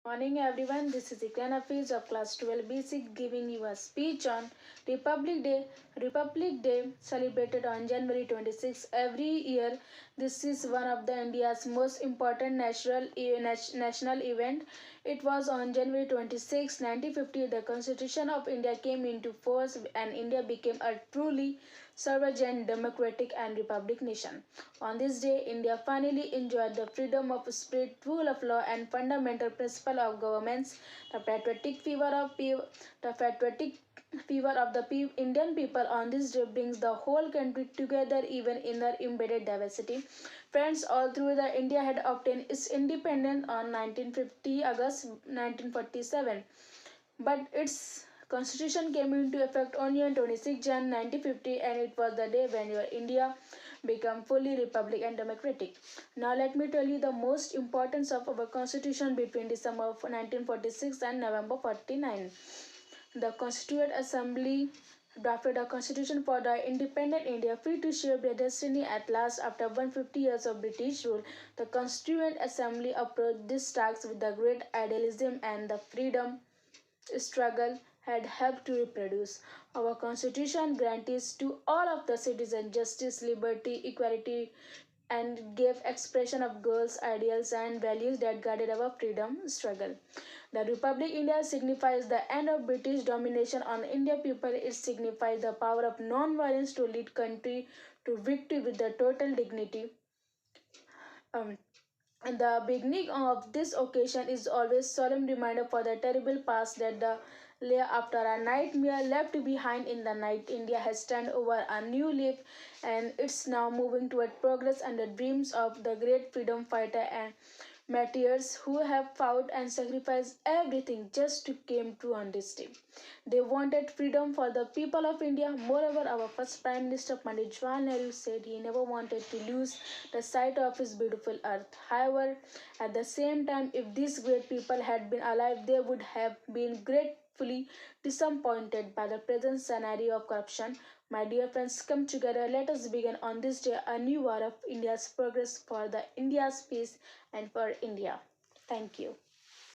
Morning everyone, this is Ikran Hafiz of class 12 Basic giving you a speech on Republic Day. Republic Day celebrated on January 26 every year. This is one of the India's most important national event. It was on January 26, 1950 the Constitution of India came into force and India became a truly sovereign, democratic and republic nation. On this day, India finally enjoyed the freedom of speech, rule of law and fundamental principle of governance. The patriotic fever of the Indian people on this day brings the whole country together even in their embedded diversity. Friends, all through the India had obtained its independence on 1950 August 1947. But its constitution came into effect only on 26 Jan 1950 and it was the day when your India became fully republic and democratic. Now let me tell you the most importance of our constitution between December of 1946 and November 49. The Constituent Assembly drafted a constitution for the independent India free to shape their destiny at last after 150 years of British rule. The Constituent Assembly approached this task with the great idealism and the freedom struggle had helped to reproduce. Our constitution guarantees to all of the citizens justice, liberty, equality, and gave expression of goals, ideals, and values that guided our freedom struggle. The Republic India signifies the end of British domination on India people. It signifies the power of non-violence to lead country to victory with the total dignity. Um, and the beginning of this occasion is always solemn reminder for the terrible past that the lay after a nightmare left behind in the night. India has turned over a new leaf and it's now moving toward progress and the dreams of the great freedom fighter and martyrs who have fought and sacrificed everything just to came true on this day. They wanted freedom for the people of India. Moreover, our first Prime Minister Pandit Jawaharlal Nehru said he never wanted to lose the sight of his beautiful earth. However, at the same time, if these great people had been alive, they would have been gratefully disappointed by the present scenario of corruption. My dear friends, come together. Let us begin on this day a new war of India's progress for the India's peace and for India. Thank you.